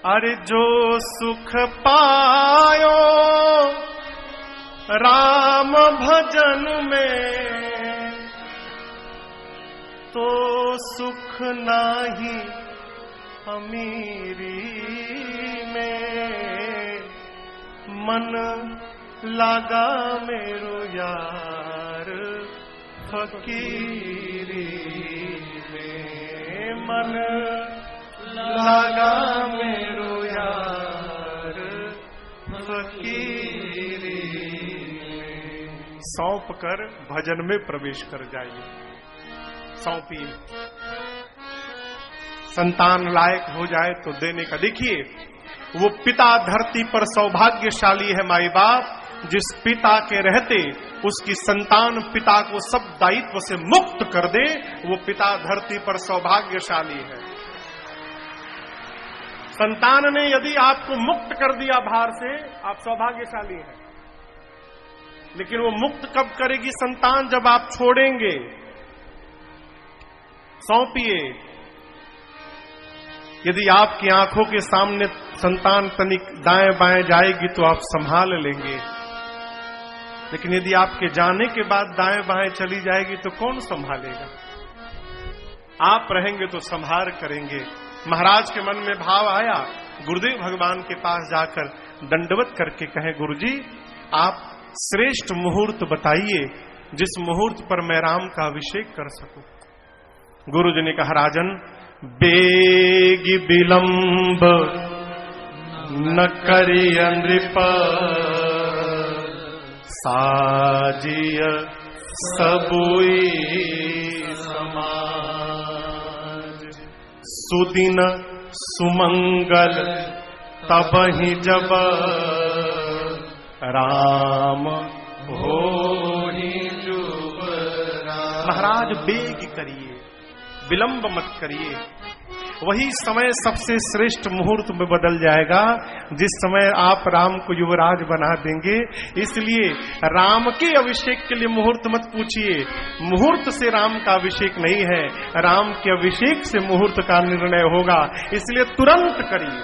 अरे जो सुख पायो राम भजन में, तो सुख नाही अमीरी में। मन लगा मेरो यार फकीरी में, मन लगा मेरो यार फकीरी में। सौंप कर भजन में प्रवेश कर जाइए। सौंपिए, संतान लायक हो जाए तो देने का। देखिए, वो पिता धरती पर सौभाग्यशाली है माई बाप, जिस पिता के रहते उसकी संतान पिता को सब दायित्व से मुक्त कर दे, वो पिता धरती पर सौभाग्यशाली है। संतान ने यदि आपको मुक्त कर दिया भार से, आप सौभाग्यशाली हैं। लेकिन वो मुक्त कब करेगी संतान? जब आप छोड़ेंगे। सौंपिए। यदि आपकी आंखों के सामने संतान तनिक दाएं बाएं जाएगी तो आप संभाल लेंगे, लेकिन यदि आपके जाने के बाद दाएं बाएं चली जाएगी तो कौन संभालेगा? आप रहेंगे तो संभाल करेंगे। महाराज के मन में भाव आया, गुरुदेव भगवान के पास जाकर दंडवत करके कहे, गुरुजी आप श्रेष्ठ मुहूर्त बताइए जिस मुहूर्त पर मैं राम का अभिषेक कर सकूं। गुरुजी ने कहा, राजन बेगी विलंब न करिय नृप, साजिय सबुई समाज। सुदिन सुमंगल तबहि जब, राम होई जुबराज। महाराज बेग करिए, विलंब मत करिए। वही समय सबसे श्रेष्ठ मुहूर्त में बदल जाएगा जिस समय आप राम को युवराज बना देंगे। इसलिए राम के अभिषेक के लिए मुहूर्त मत पूछिए। मुहूर्त से राम का अभिषेक नहीं है, राम के अभिषेक से मुहूर्त का निर्णय होगा। इसलिए तुरंत करिए,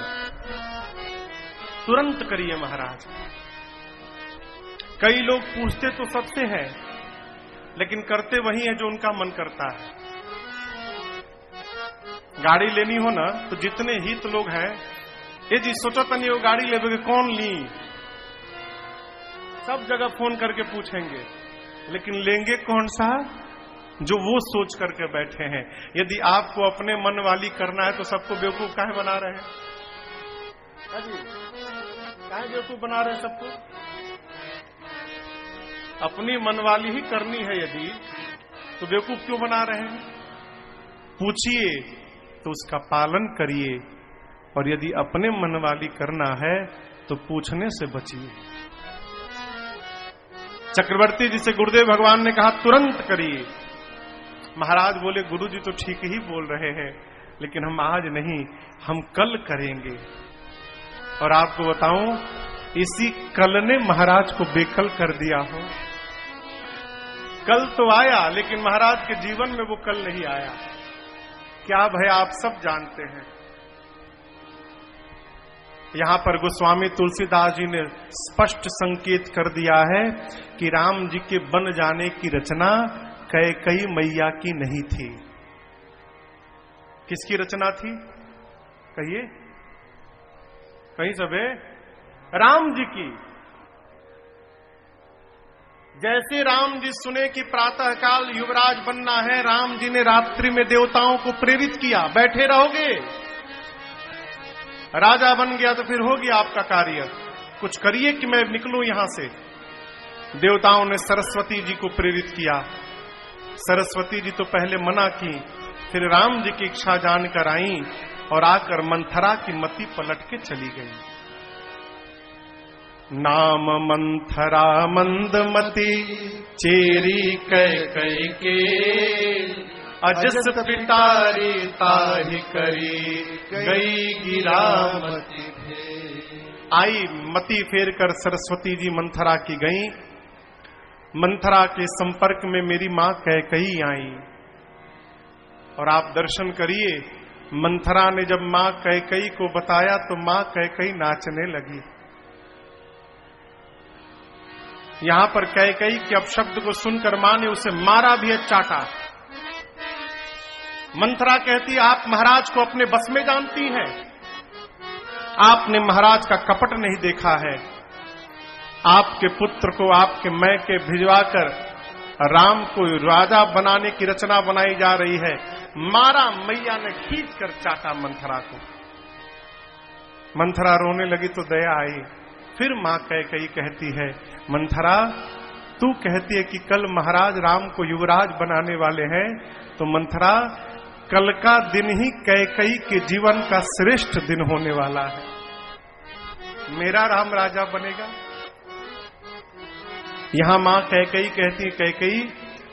तुरंत करिए महाराज। कई लोग पूछते तो सबसे हैं, लेकिन करते वही है जो उनका मन करता है। गाड़ी लेनी हो ना तो जितने हित लोग हैं, ये जी सोचो तनी वो गाड़ी लेवे कौन ली, सब जगह फोन करके पूछेंगे, लेकिन लेंगे कौन सा? जो वो सोच करके बैठे हैं। यदि आपको अपने मन वाली करना है तो सबको बेवकूफ काहे बना रहे हैं? काहे बेवकूफ बना रहे हैं सबको? अपनी मनवाली ही करनी है यदि, तो बेवकूफ क्यों बना रहे हैं? पूछिए तो उसका पालन करिए, और यदि अपने मन वाली करना है तो पूछने से बचिए। चक्रवर्ती जी से गुरुदेव भगवान ने कहा तुरंत करिए। महाराज बोले, गुरुजी तो ठीक ही बोल रहे हैं, लेकिन हम आज नहीं, हम कल करेंगे। और आपको बताऊं, इसी कल ने महाराज को बेकल कर दिया हो। कल तो आया, लेकिन महाराज के जीवन में वो कल नहीं आया। क्या भय आप सब जानते हैं। यहां पर गोस्वामी तुलसीदास जी ने स्पष्ट संकेत कर दिया है कि राम जी के बन जाने की रचना कैकेयी मैया की नहीं थी। किसकी रचना थी? कहिए, कहीं सबे? राम जी की। जैसे राम जी सुने कि प्रातःकाल युवराज बनना है, राम जी ने रात्रि में देवताओं को प्रेरित किया, बैठे रहोगे, राजा बन गया तो फिर हो गया आपका कार्य, कुछ करिए कि मैं निकलूं यहां से। देवताओं ने सरस्वती जी को प्रेरित किया। सरस्वती जी तो पहले मना की, फिर राम जी की इच्छा जानकर आई और आकर मंथरा की मति पलट के चली गई। नाम मंथरा मंदमती चेरी कैकेयी के, अजस पिटारी ताहि करी गई गिरामती। आई मति फेर कर सरस्वती जी मंथरा की गई। मंथरा के संपर्क में मेरी मां कैकेयी आई, और आप दर्शन करिए मंथरा ने जब मां कैकेयी को बताया तो मां कैकेयी नाचने लगी। यहां पर कैकेयी के अपशब्द को सुनकर मां ने उसे मारा भी है, चाटा। मंथरा कहती, आप महाराज को अपने बस में जानती हैं, आपने महाराज का कपट नहीं देखा है। आपके पुत्र को आपके मैके भिजवाकर राम को राजा बनाने की रचना बनाई जा रही है। मारा, मैया ने खींच कर चाटा मंथरा को। मंथरा रोने लगी तो दया आई। फिर मां कैकेयी कहती है, मंथरा तू कहती है कि कल महाराज राम को युवराज बनाने वाले हैं, तो मंथरा कल का दिन ही कैकेयी के जीवन का श्रेष्ठ दिन होने वाला है। मेरा राम राजा बनेगा। यहां मां कैकेयी कहती है, कैकेयी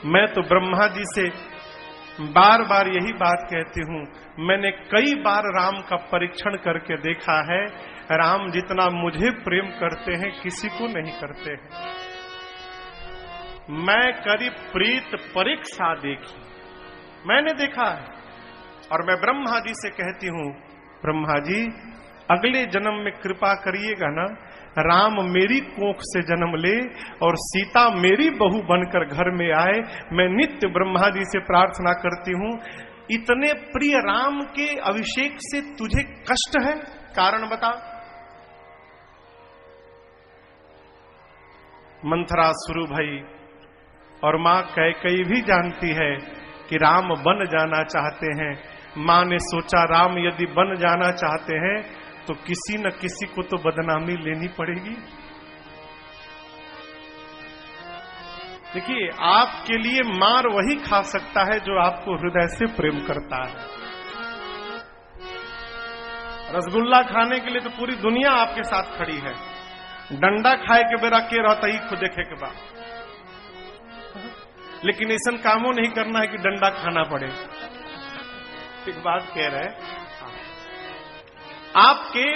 मैं तो ब्रह्मा जी से बार बार यही बात कहती हूं, मैंने कई बार राम का परीक्षण करके देखा है, राम जितना मुझे प्रेम करते हैं किसी को नहीं करते हैं। मैं करीब प्रीत परीक्षा देखी, मैंने देखा है। और मैं ब्रह्मा जी से कहती हूं, ब्रह्मा जी अगले जन्म में कृपा करिएगा ना, राम मेरी कोख से जन्म ले और सीता मेरी बहू बनकर घर में आए। मैं नित्य ब्रह्मा जी से प्रार्थना करती हूं। इतने प्रिय राम के अभिषेक से तुझे कष्ट है, कारण बता। मंथरा शुरू भई और मां कैकेयी भी जानती है कि राम बन जाना चाहते हैं। मां ने सोचा, राम यदि बन जाना चाहते हैं तो किसी न किसी को तो बदनामी लेनी पड़ेगी। देखिए, आपके लिए मार वही खा सकता है जो आपको हृदय से प्रेम करता है। रसगुल्ला खाने के लिए तो पूरी दुनिया आपके साथ खड़ी है, डंडा खाए के बेरा के रहता ही खुद देखे के बाद। लेकिन ऐसा कामों नहीं करना है कि डंडा खाना पड़े। एक बात कह रहे, आपके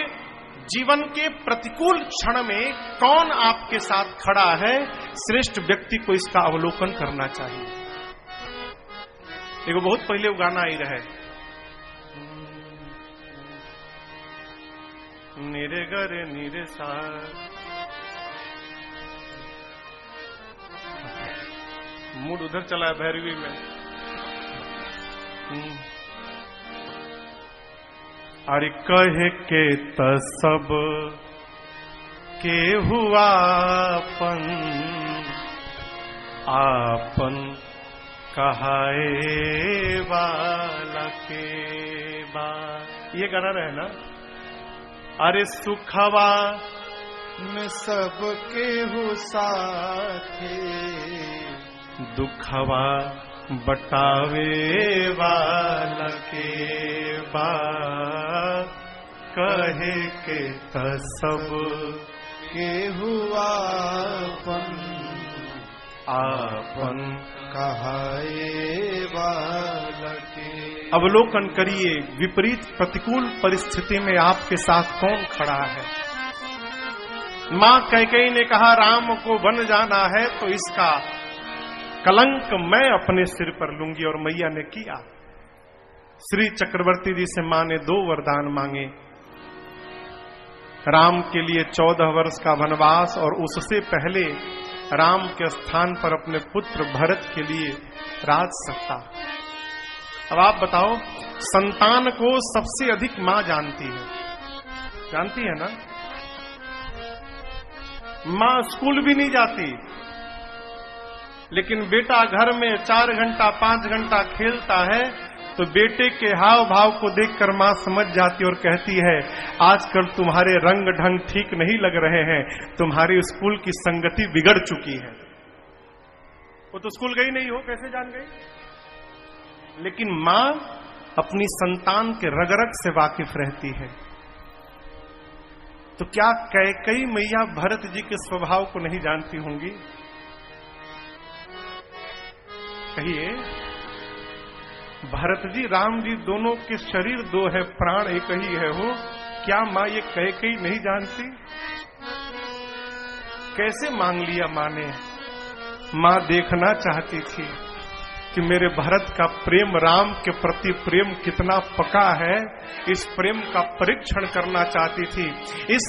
जीवन के प्रतिकूल क्षण में कौन आपके साथ खड़ा है, श्रेष्ठ व्यक्ति को इसका अवलोकन करना चाहिए। देखो, बहुत पहले वो गाना आई रहे, नीरे गरे नीरे सा, मूड उधर चला है भैरवी में। अरे कहे के त सब के हुआ आपन कहाए वाला के बा। ये गाना रहे ना, अरे सुखवा में सब के हो साथे, दुखवा बटावे वाला के बा। कहे के त सब के हुआ आपन कहाए वाला के। अवलोकन करिए, विपरीत प्रतिकूल परिस्थिति में आपके साथ कौन खड़ा है। मां कैकेयी ने कहा, राम को बन जाना है तो इसका कलंक मैं अपने सिर पर लूंगी, और मैया ने किया। श्री चक्रवर्ती जी से मां ने 2 वरदान मांगे, राम के लिए 14 वर्ष का वनवास और उससे पहले राम के स्थान पर अपने पुत्र भरत के लिए राज सत्ता। अब आप बताओ, संतान को सबसे अधिक मां जानती है ना। मां स्कूल भी नहीं जाती, लेकिन बेटा घर में 4 घंटा 5 घंटा खेलता है तो बेटे के हाव भाव को देखकर मां समझ जाती और कहती है, आजकल तुम्हारे रंग ढंग ठीक नहीं लग रहे हैं, तुम्हारी स्कूल की संगति बिगड़ चुकी है। वो तो स्कूल गई नहीं हो, कैसे जान गई। लेकिन मां अपनी संतान के रग रग से वाकिफ रहती है। तो क्या कैकेयी मैया भरत जी के स्वभाव को नहीं जानती होंगी? कहिए, भरत जी राम जी दोनों के शरीर 2 है, प्राण एक ही है। हो क्या मां ये कैकेयी नहीं जानती? कैसे मांग लिया मां ने? मां देखना चाहती थी कि मेरे भरत का प्रेम, राम के प्रति प्रेम कितना पक्का है, इस प्रेम का परीक्षण करना चाहती थी। इस